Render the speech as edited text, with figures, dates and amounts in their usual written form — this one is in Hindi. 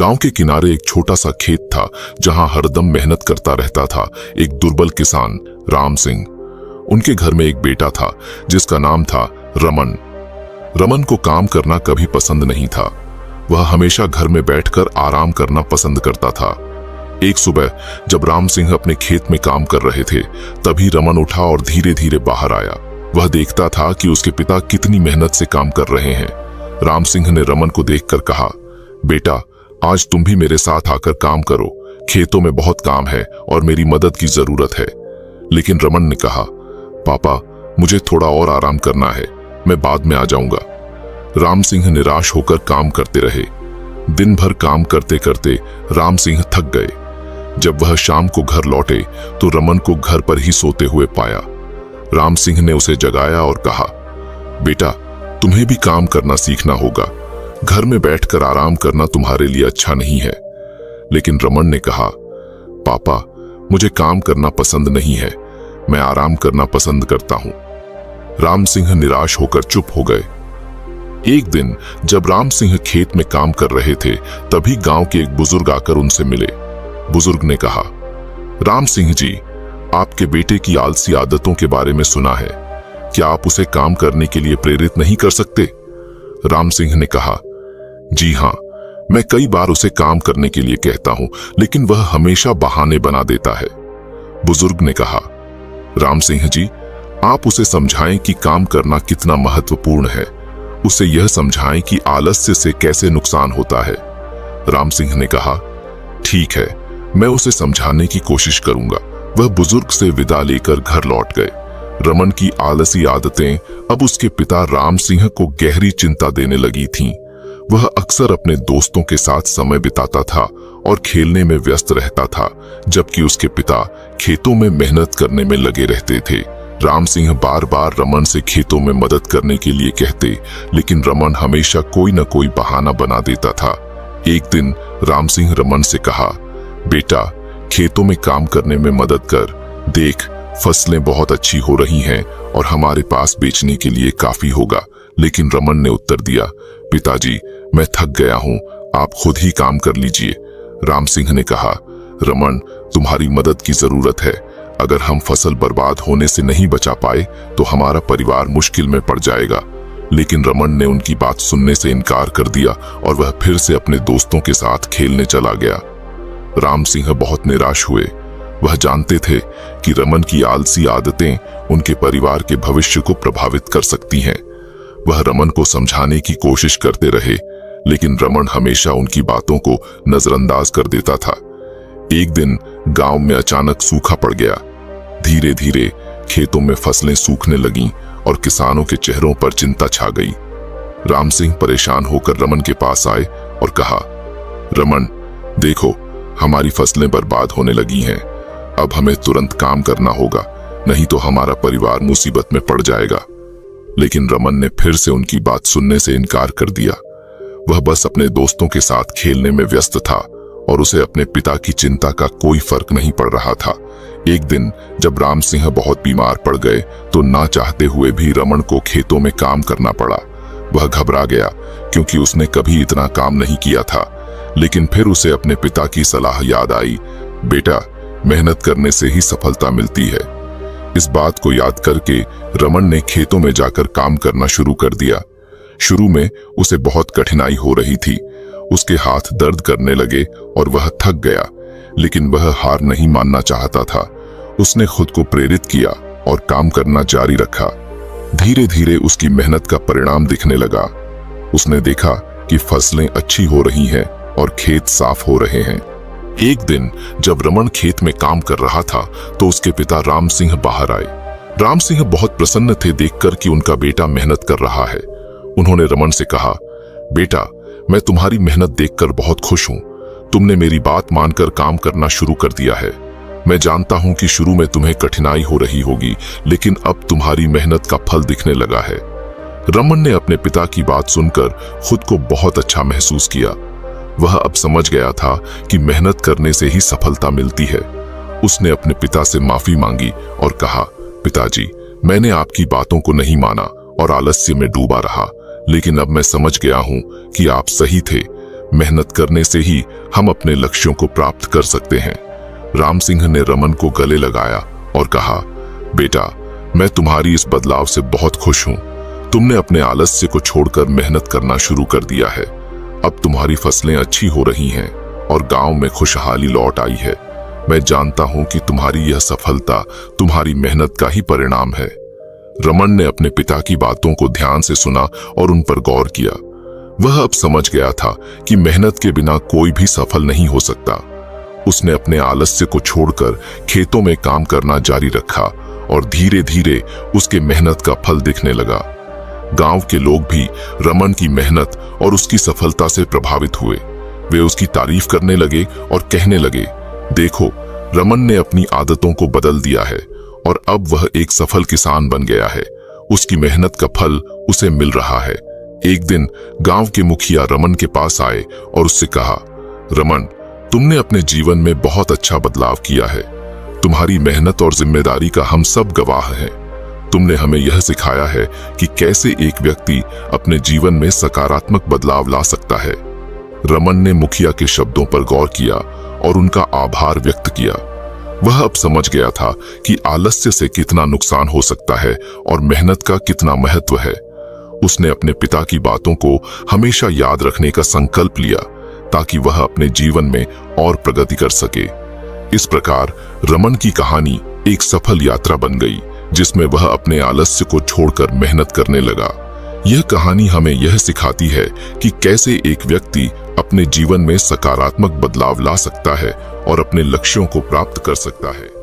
गांव के किनारे एक छोटा सा खेत था जहां हरदम मेहनत करता रहता था एक दुर्बल किसान राम सिंह। उनके घर में एक बेटा था जिसका नाम था रमन। रमन को काम करना कभी पसंद नहीं था। वह हमेशा घर में बैठकर आराम करना पसंद करता था। एक सुबह जब राम सिंह अपने खेत में काम कर रहे थे, तभी रमन उठा और धीरे धीरे बाहर आया। वह देखता था कि उसके पिता कितनी मेहनत से काम कर रहे हैं। राम सिंह ने रमन को देखकर कहा, बेटा, आज तुम भी मेरे साथ आकर काम करो। खेतों में बहुत काम है और मेरी मदद की जरूरत है। लेकिन रमन ने कहा, पापा, मुझे थोड़ा और आराम करना है, मैं बाद में आ जाऊंगा। राम सिंह निराश होकर काम करते रहे। दिन भर काम करते करते राम सिंह थक गए। जब वह शाम को घर लौटे तो रमन को घर पर ही सोते हुए पाया। राम सिंह ने उसे जगाया और कहा, बेटा, तुम्हें भी काम करना सीखना होगा। घर में बैठकर आराम करना तुम्हारे लिए अच्छा नहीं है। लेकिन रमन ने कहा, पापा, मुझे काम करना पसंद नहीं है, मैं आराम करना पसंद करता हूं। राम सिंह निराश होकर चुप हो गए। एक दिन जब राम सिंह खेत में काम कर रहे थे, तभी गांव के एक बुजुर्ग आकर उनसे मिले। बुजुर्ग ने कहा, राम सिंह जी, आपके बेटे की आलसी आदतों के बारे में सुना है, क्या आप उसे काम करने के लिए प्रेरित नहीं कर सकते? राम सिंह ने कहा, जी हां, मैं कई बार उसे काम करने के लिए कहता हूं, लेकिन वह हमेशा बहाने बना देता है। बुजुर्ग ने कहा, राम सिंह जी, आप उसे समझाएं कि काम करना कितना महत्वपूर्ण है। उसे यह समझाएं कि आलस्य से कैसे नुकसान होता है। राम सिंह ने कहा, ठीक है, मैं उसे समझाने की कोशिश करूंगा। वह बुजुर्ग से विदा लेकर घर लौट गए। रमन की आलसी आदतें अब उसके पिता राम सिंह को गहरी चिंता देने लगी थीं। वह अक्सर अपने दोस्तों के साथ समय बिताता था और खेलने में व्यस्त रहता था, जबकि उसके पिता खेतों में मेहनत करने में लगे रहते थे। राम सिंह बार बार रमन से खेतों में मदद करने के लिए कहते, लेकिन रमन हमेशा कोई न कोई बहाना बना देता था। एक दिन राम सिंह रमन से कहा, बेटा, खेतों में काम करने में मदद कर। देख, फसलें बहुत अच्छी हो रही हैं और हमारे पास बेचने के लिए काफी होगा। लेकिन रमन ने उत्तर दिया, पिताजी, मैं थक गया हूं, आप खुद ही काम कर लीजिए। राम सिंह ने कहा, रमन, तुम्हारी मदद की जरूरत है। अगर हम फसल बर्बाद होने से नहीं बचा पाए तो हमारा परिवार मुश्किल में पड़ जाएगा। लेकिन रमन ने उनकी बात सुनने से इनकार कर दिया और वह फिर से अपने दोस्तों के साथ खेलने चला गया। राम सिंह बहुत निराश हुए। वह जानते थे कि रमन की आलसी आदतें उनके परिवार के भविष्य को प्रभावित कर सकती हैं। वह रमन को समझाने की कोशिश करते रहे, लेकिन रमन हमेशा उनकी बातों को नजरअंदाज कर देता था। एक दिन गांव में अचानक सूखा पड़ गया। धीरे धीरे खेतों में फसलें सूखने लगीं और किसानों के चेहरों पर चिंता छा गई। राम सिंह परेशान होकर रमन के पास आए और कहा, रमन, देखो, हमारी फसलें बर्बाद होने लगी हैं। अब हमें तुरंत काम करना होगा, नहीं तो हमारा परिवार मुसीबत में पड़ जाएगा। लेकिन रमन ने फिर से उनकी बात सुनने से इनकार कर दिया। वह बस अपने दोस्तों के साथ खेलने में व्यस्त था और उसे अपने पिता की चिंता का कोई फर्क नहीं पड़ रहा था। एक दिन जब राम सिंह बहुत बीमार पड़ गए तो ना चाहते हुए भी रमन को खेतों में काम करना पड़ा। वह घबरा गया क्योंकि उसने कभी इतना काम नहीं किया था। लेकिन फिर उसे अपने पिता की सलाह याद आई, बेटा, मेहनत करने से ही सफलता मिलती है। इस बात को याद करके रमन ने खेतों में जाकर काम करना शुरू कर दिया। शुरू में उसे बहुत कठिनाई हो रही थी। उसके हाथ दर्द करने लगे और वह थक गया, लेकिन वह हार नहीं मानना चाहता था। उसने खुद को प्रेरित किया और काम करना जारी रखा। धीरे धीरे उसकी मेहनत का परिणाम दिखने लगा। उसने देखा कि फसलें अच्छी हो रही हैं और खेत साफ हो रहे हैं। एक दिन जब रमन खेत में काम कर रहा था तो उसके पिता राम सिंह बाहर आए। राम सिंह बहुत प्रसन्न थे देखकर कि उनका बेटा मेहनत कर रहा है। उन्होंने रमन से कहा, बेटा, मैं तुम्हारी मेहनत देखकर बहुत खुश हूं। तुमने मेरी बात मानकर काम करना शुरू कर दिया है। मैं जानता हूं कि शुरू में तुम्हें कठिनाई हो रही होगी, लेकिन अब तुम्हारी मेहनत का फल दिखने लगा है। रमन ने अपने पिता की बात सुनकर खुद को बहुत अच्छा महसूस किया। वह अब समझ गया था कि मेहनत करने से ही सफलता मिलती है। उसने अपने पिता से माफी मांगी और कहा, पिताजी, मैंने आपकी बातों को नहीं माना और आलस्य में डूबा रहा, लेकिन अब मैं समझ गया हूं कि आप सही थे। मेहनत करने से ही हम अपने लक्ष्यों को प्राप्त कर सकते हैं। राम सिंह ने रमन को गले लगाया और कहा, बेटा, मैं तुम्हारी इस बदलाव से बहुत खुश हूं। तुमने अपने आलस्य को छोड़कर मेहनत करना शुरू कर दिया है। अब तुम्हारी फसलें अच्छी हो रही हैं और गांव में खुशहाली लौट आई है। मैं जानता हूं कि तुम्हारी यह सफलता तुम्हारी मेहनत का ही परिणाम है। रमन ने अपने पिता की बातों को ध्यान से सुना और उन पर गौर किया। वह अब समझ गया था कि मेहनत के बिना कोई भी सफल नहीं हो सकता। उसने अपने आलस्य को छोड़कर खेतों में काम करना जारी रखा और धीरे धीरे उसके मेहनत का फल दिखने लगा। गांव के लोग भी रमन की मेहनत और उसकी सफलता से प्रभावित हुए। वे उसकी तारीफ करने लगे और कहने लगे, देखो, रमन ने अपनी आदतों को बदल दिया है और अब वह एक सफल किसान बन गया है। उसकी मेहनत का फल उसे मिल रहा है। एक दिन गांव के मुखिया रमन के पास आए और उससे कहा, रमन, तुमने अपने जीवन में बहुत अच्छा बदलाव किया है। तुम्हारी मेहनत और जिम्मेदारी का हम सब गवाह हैं। तुमने हमें यह सिखाया है कि कैसे एक व्यक्ति अपने जीवन में सकारात्मक बदलाव ला सकता है। रमन ने मुखिया के शब्दों पर गौर किया और उनका आभार व्यक्त किया। वह अब समझ गया था कि आलस्य से कितना नुकसान हो सकता है और मेहनत का कितना महत्व है। उसने अपने पिता की बातों को हमेशा याद रखने का संकल्प लिया ताकि वह अपने जीवन में और प्रगति कर सके। इस प्रकार रमन की कहानी एक सफल यात्रा बन गई, जिसमें वह अपने आलस्य को छोड़कर मेहनत करने लगा। यह कहानी हमें यह सिखाती है कि कैसे एक व्यक्ति अपने जीवन में सकारात्मक बदलाव ला सकता है और अपने लक्ष्यों को प्राप्त कर सकता है।